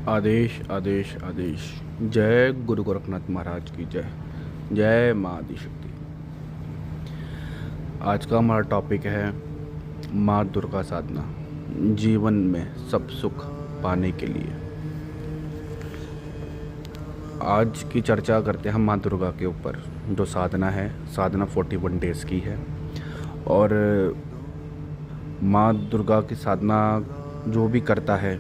आदेश आदेश आदेश। जय गुरु गोरखनाथ महाराज की जय। जय माँ आदिशक्ति। आज का हमारा टॉपिक है माँ दुर्गा साधना जीवन में सब सुख पाने के लिए। आज की चर्चा करते हैं हम माँ दुर्गा के ऊपर। जो साधना है, साधना 41 डेज़ की है। और माँ दुर्गा की साधना जो भी करता है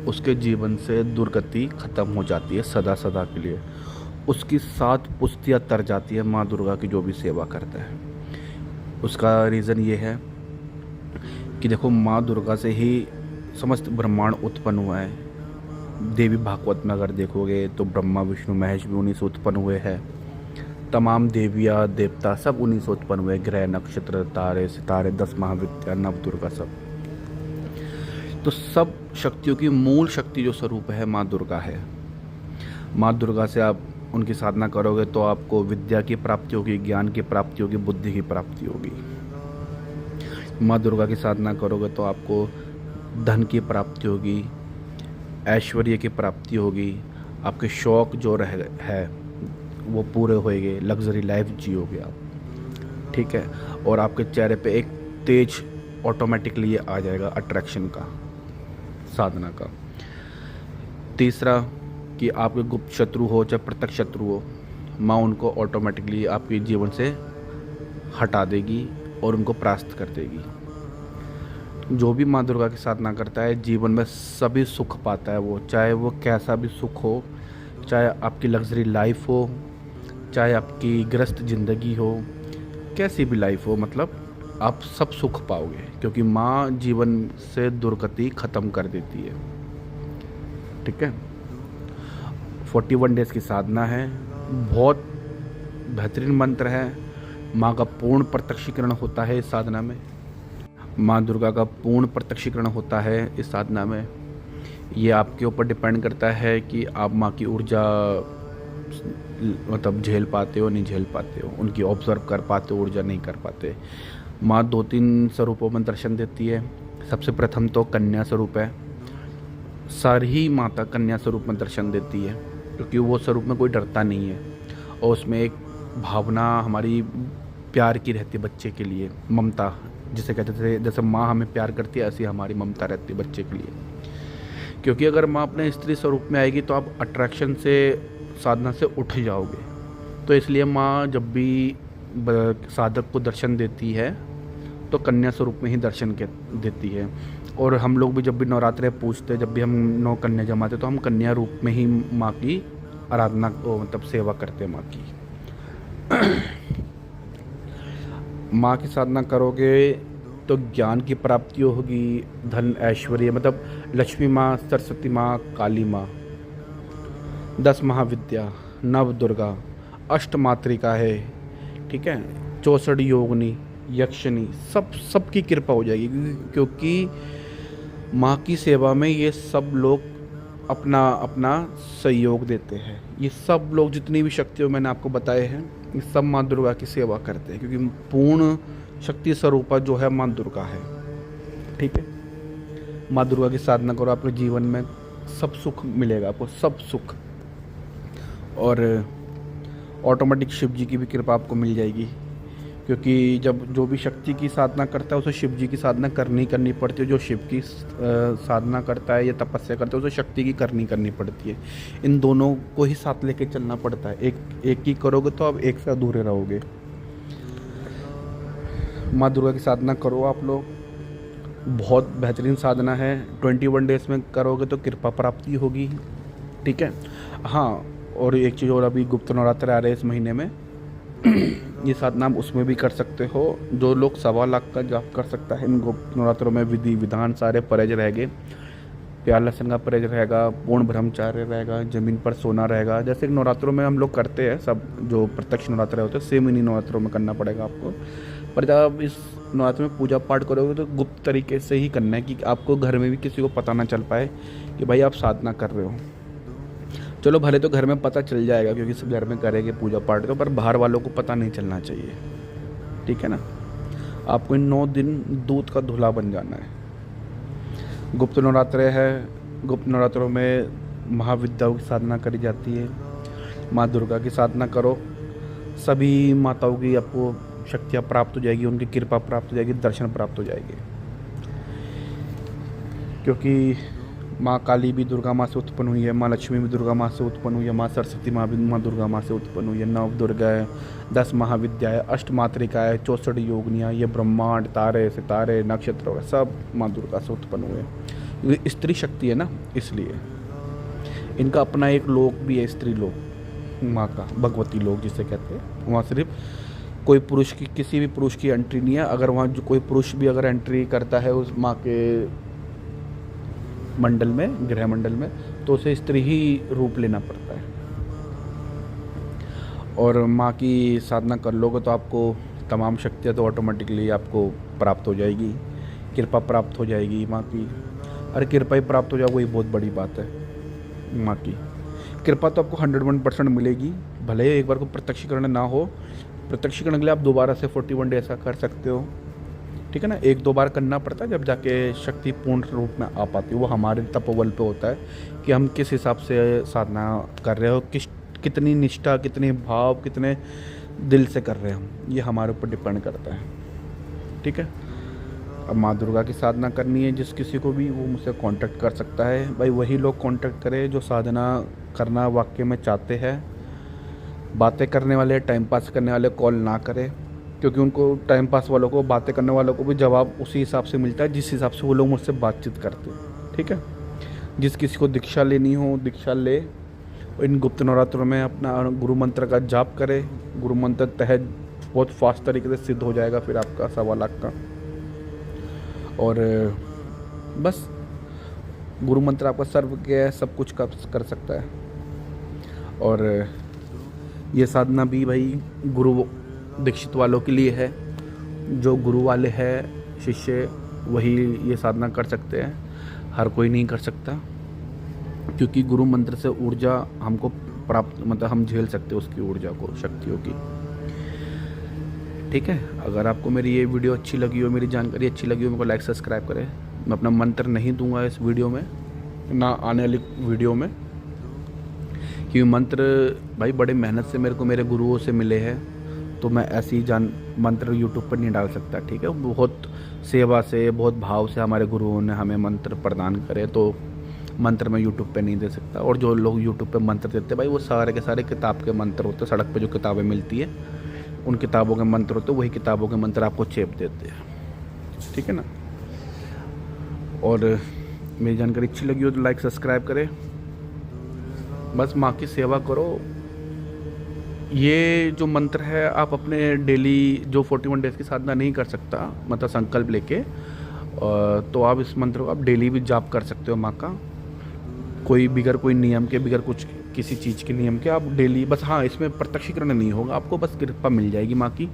उसके जीवन से दुर्गति ख़त्म हो जाती है सदा सदा के लिए। उसकी 7 पुश्तियाँ तर जाती है माँ दुर्गा की जो भी सेवा करता है। उसका रीज़न ये है कि देखो, माँ दुर्गा से ही समस्त ब्रह्मांड उत्पन्न हुआ है। देवी भागवत में अगर देखोगे तो ब्रह्मा विष्णु महेश भी उन्हीं से उत्पन्न हुए हैं। तमाम देवियाँ देवता सब उन्हीं से उत्पन्न हुए। ग्रह नक्षत्र तारे सितारे 10 महाविद्या नव दुर्गा सब। तो सब शक्तियों की मूल शक्ति जो स्वरूप है माँ दुर्गा है। माँ दुर्गा से आप उनकी साधना करोगे तो आपको विद्या की प्राप्ति होगी, ज्ञान की प्राप्ति होगी, बुद्धि की प्राप्ति होगी। माँ दुर्गा की साधना करोगे तो आपको धन की प्राप्ति होगी, ऐश्वर्य की प्राप्ति होगी, आपके शौक जो है वो पूरे होएंगे, लग्जरी लाइफ जियोगे आप, ठीक है। और आपके चेहरे पे एक तेज ऑटोमेटिकली आ जाएगा अट्रैक्शन का, साधना का। तीसरा कि आपके गुप्त शत्रु हो चाहे प्रत्यक्ष शत्रु हो, माँ उनको ऑटोमेटिकली आपके जीवन से हटा देगी और उनको परास्त कर देगी। जो भी माँ दुर्गा की साधना करता है जीवन में सभी सुख पाता है वो, चाहे वो कैसा भी सुख हो, चाहे आपकी लग्जरी लाइफ हो, चाहे आपकी ग्रस्त ज़िंदगी हो, कैसी भी लाइफ हो, मतलब आप सब सुख पाओगे क्योंकि माँ जीवन से दुर्गति ख़त्म कर देती है, ठीक है। 41 डेज़ की साधना है, बहुत बेहतरीन मंत्र है। माँ का पूर्ण प्रत्यक्षीकरण होता है इस साधना में। माँ दुर्गा का पूर्ण प्रत्यक्षीकरण होता है इस साधना में। ये आपके ऊपर डिपेंड करता है कि आप माँ की ऊर्जा मतलब झेल पाते हो नहीं झेल पाते हो, उनकी ऑब्जर्व कर पाते हो, ऊर्जा नहीं कर पाते। माँ 2-3 स्वरूपों में दर्शन देती है। सबसे प्रथम तो कन्या स्वरूप है। सारी माता कन्या स्वरूप में दर्शन देती है क्योंकि वो स्वरूप में कोई डरता नहीं है और उसमें एक भावना हमारी प्यार की रहती है बच्चे के लिए, ममता जिसे कहते थे। जैसे माँ हमें प्यार करती है ऐसी हमारी ममता रहती है बच्चे के लिए। क्योंकि अगर माँ अपने स्त्री स्वरूप में आएगी तो आप अट्रैक्शन से, साधना से उठ जाओगे। तो इसलिए माँ जब भी साधक को दर्शन देती है तो कन्या स्वरूप में ही दर्शन देती है। और हम लोग भी जब भी नवरात्रे पूजते, जब भी हम 9 कन्या जमाते तो हम कन्या रूप में ही माँ की आराधना मतलब सेवा करते हैं माँ की। माँ की साधना करोगे तो ज्ञान की प्राप्ति होगी, धन ऐश्वर्य, मतलब लक्ष्मी माँ, सरस्वती माँ, काली माँ, 10 महाविद्या, नव दुर्गा, अष्ट मातृका है, ठीक है, 64 योगिनी, यक्षिणी, सबकी कृपा हो जाएगी क्योंकि माँ की सेवा में ये सब लोग अपना अपना सहयोग देते हैं। ये सब लोग जितनी भी शक्तियों मैंने आपको बताए हैं ये सब माँ दुर्गा की सेवा करते हैं क्योंकि पूर्ण शक्ति स्वरूपा जो है माँ दुर्गा है, ठीक है। माँ दुर्गा की साधना करो, आपके जीवन में सब सुख मिलेगा आपको, सब सुख। और ऑटोमेटिक शिव जी की भी कृपा आपको मिल जाएगी क्योंकि जब जो भी शक्ति की साधना करता है उसे शिव जी की साधना करनी पड़ती है। जो शिव की साधना करता है या तपस्या करता है उसे शक्ति की करनी पड़ती है। इन दोनों को ही साथ लेके चलना पड़ता है। एक ही करोगे तो आप एक से अधूरे रहोगे। माँ दुर्गा की साधना करो आप लोग, बहुत बेहतरीन साधना है। 21 डेज़ में करोगे तो कृपा प्राप्ति होगी, ठीक है। हाँ, और एक चीज़ और, अभी गुप्त नवरात्र आ रहे हैं इस महीने में ये साधना आप उसमें भी कर सकते हो। जो लोग 1.25 लाख का जाप कर सकता है इन गुप्त नवरात्रों में, विधि विधान सारे परहेज रहेंगे। प्याज लहसुन का परहेज रहेगा, पूर्ण ब्रह्मचार्य रहेगा, ज़मीन पर सोना रहेगा। जैसे नवरात्रों में हम लोग करते हैं सब, जो प्रत्यक्ष नवरात्र होते हैं सेम इन्हीं नवरात्रों में करना पड़ेगा आपको। पर जब आप इस नवरात्र में पूजा पाठ करोगे तो गुप्त तरीके से ही करना है कि आपको घर में भी किसी को पता ना चल पाए कि भाई आप साधना कर रहे हो। चलो भले तो घर में पता चल जाएगा क्योंकि सब घर में करेंगे पूजा पाठ तो, पर बाहर वालों को पता नहीं चलना चाहिए, ठीक है ना। आपको इन 9 दिन दूध का धुला बन जाना है। गुप्त नवरात्र है, गुप्त नवरात्रों में महाविद्याओं की साधना करी जाती है। माँ दुर्गा की साधना करो, सभी माताओं की आपको शक्तियाँ प्राप्त हो जाएगी, उनकी कृपा प्राप्त हो जाएगी, दर्शन प्राप्त हो जाएगी। क्योंकि माँ काली भी दुर्गा माँ से उत्पन्न हुई है, माँ लक्ष्मी भी दुर्गा माँ से उत्पन्न हुई है, माँ सरस्वती माँ भी माँ दुर्गा माँ से उत्पन्न हुई है। 9 दुर्गा है, 10 महाविद्या है, 8 मातृका है, 64 योगनियाँ, ये ब्रह्मांड, तारे सितारे नक्षत्र वगैरह सब माँ दुर्गा से उत्पन्न हुए हैं। ये स्त्री शक्ति है ना, इसलिए इनका अपना एक लोक भी है, स्त्री लोक माँ का, भगवती लोक जिसे कहते हैं। वहाँ सिर्फ कोई पुरुष की, किसी भी पुरुष की एंट्री नहीं है। अगर वहाँ जो कोई पुरुष भी अगर एंट्री करता है उस माँ के मंडल में, गृह मंडल में, तो उसे स्त्री ही रूप लेना पड़ता है। और माँ की साधना कर लोगे तो आपको तमाम शक्तियाँ तो ऑटोमेटिकली आपको प्राप्त हो जाएगी, कृपा प्राप्त हो जाएगी माँ की। अरे कृपा ही प्राप्त हो जाए वही बहुत बड़ी बात है। माँ की कृपा तो आपको 101% मिलेगी, भले ही एक बार को प्रत्यक्षीकरण ना हो। प्रत्यक्षीकरण के लिए आप दोबारा से 41 डे ऐसा कर सकते हो, ठीक है ना। 1-2 बार करना पड़ता है जब जाके शक्ति पूर्ण रूप में आ पाती है। वो हमारे तपोबल पे होता है कि हम किस हिसाब से साधना कर रहे हो, कितनी निष्ठा, कितने भाव, कितने दिल से कर रहे हैं हम, ये हमारे ऊपर डिपेंड करता है, ठीक है। अब माँ दुर्गा की साधना करनी है जिस किसी को भी, वो मुझसे कांटेक्ट कर सकता है। भाई वही लोग कांटेक्ट करें जो साधना करना वाकई में चाहते हैं। बातें करने वाले, टाइम पास करने वाले कॉल ना करें, क्योंकि उनको टाइम पास वालों को, बातें करने वालों को भी जवाब उसी हिसाब से मिलता है जिस हिसाब से वो लोग मुझसे बातचीत करते हैं, ठीक है। जिस किसी को दीक्षा लेनी हो दीक्षा ले, इन गुप्त नवरात्रों में अपना गुरु मंत्र का जाप करे। गुरु मंत्र तहत बहुत फास्ट तरीके से सिद्ध हो जाएगा फिर आपका 1.25 लाख का। और बस गुरु मंत्र आपका सर्व किया है, सब कुछ कर सकता है। और ये साधना भी भाई गुरु दीक्षित वालों के लिए है। जो गुरु वाले हैं शिष्य, वही ये साधना कर सकते हैं, हर कोई नहीं कर सकता। क्योंकि गुरु मंत्र से ऊर्जा हमको प्राप्त, मतलब हम झेल सकते हैं उसकी ऊर्जा को, शक्तियों की, ठीक है। अगर आपको मेरी ये वीडियो अच्छी लगी हो, मेरी जानकारी अच्छी लगी हो, मेरे को लाइक सब्सक्राइब करें। मैं अपना मंत्र नहीं दूंगा इस वीडियो में, ना आने वाली वीडियो में, क्योंकि मंत्र भाई बड़े मेहनत से मेरे को मेरे गुरुओं से मिले हैं, तो मैं ऐसे ही मंत्र यूट्यूब पर नहीं डाल सकता, ठीक है। बहुत सेवा से, बहुत भाव से हमारे गुरुओं ने हमें मंत्र प्रदान करे, तो मंत्र मैं यूट्यूब पे नहीं दे सकता। और जो लोग यूट्यूब पे मंत्र देते भाई, वो सारे के सारे किताब के मंत्र होते हैं। सड़क पे जो किताबें मिलती है उन किताबों के मंत्र होते हैं, वही किताबों के मंत्र आपको चेप देते हैं, ठीक है ना। और मेरी जानकारी अच्छी लगी हो तो लाइक सब्सक्राइब करें। बस माँ की सेवा करो। ये जो मंत्र है आप अपने डेली, जो 41 डेज़ की साधना नहीं कर सकता, मतलब संकल्प लेके, तो आप इस मंत्र को आप डेली भी जाप कर सकते हो माँ का। कोई बिगर कोई नियम के, बिगर कुछ किसी चीज़ के नियम के आप डेली, बस हाँ इसमें प्रत्यक्षीकरण नहीं होगा, आपको बस कृपा मिल जाएगी माँ की।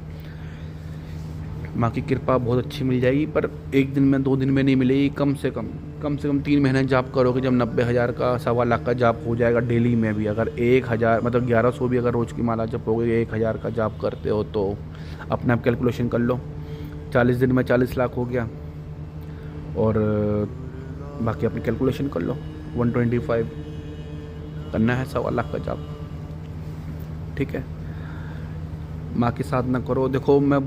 माँ की कृपा बहुत अच्छी मिल जाएगी, पर 1 दिन में 2 दिन में नहीं मिलेगी। कम से कम 3 महीने जाप करोगे, जब 90,000 का 1.25 लाख का जाप हो जाएगा डेली में भी। अगर 1000 मतलब 1100 भी अगर रोज़ की माला जपोगे, 1000 का जाप करते हो, तो अपने आप कैलकुलेशन कर लो, 40 दिन में 40 लाख हो गया। और बाकी अपनी कैलकुलेशन कर लो, 125 करना है 1.25 लाख का जाप, ठीक है। माँ की साधना करो। देखो मैं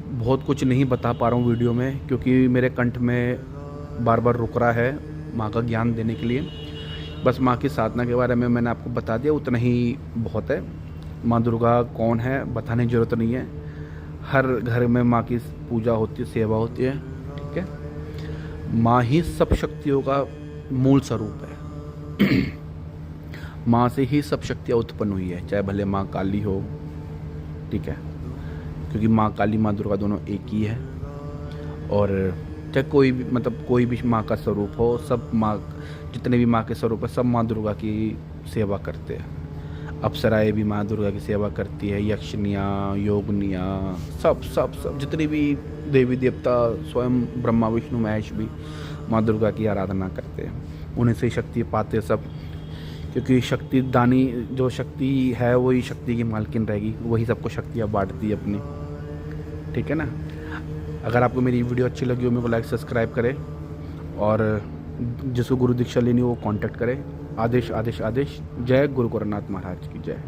बहुत कुछ नहीं बता पा रहा हूँ वीडियो में, क्योंकि मेरे कंठ में बार बार रुक रहा है माँ का ज्ञान देने के लिए। बस माँ की साधना के बारे में मैंने आपको बता दिया, उतना ही बहुत है। माँ दुर्गा कौन है बताने की ज़रूरत नहीं है। हर घर में माँ की पूजा होती है, सेवा होती है, ठीक है। माँ ही सब शक्तियों का मूल स्वरूप है। माँ से ही सब शक्तियाँ उत्पन्न हुई है, चाहे भले माँ काली हो, ठीक है, क्योंकि माँ काली माँ दुर्गा दोनों एक ही है। और चाहे कोई भी, मतलब कोई भी माँ का स्वरूप हो, सब माँ, जितने भी माँ के स्वरूप है सब माँ दुर्गा की सेवा करते हैं। अप्सराएं भी माँ दुर्गा की सेवा करती है, यक्षिनियाँ, योगनियाँ, सब जितने भी देवी देवता, स्वयं ब्रह्मा विष्णु महेश भी माँ दुर्गा की आराधना करते हैं। उन्हीं से शक्ति पाते सब, क्योंकि शक्ति दानी जो शक्ति है वही शक्ति की मालकिन रहेगी, वही सबको शक्तियाँ बांटती है अपनी, ठीक है ना। अगर आपको मेरी वीडियो अच्छी लगी हो, मेरे को लाइक सब्सक्राइब करें, और जिसको गुरु दीक्षा लेनी हो वो कांटेक्ट करें। आदेश आदेश आदेश। जय गुरु गोरखनाथ महाराज की जय।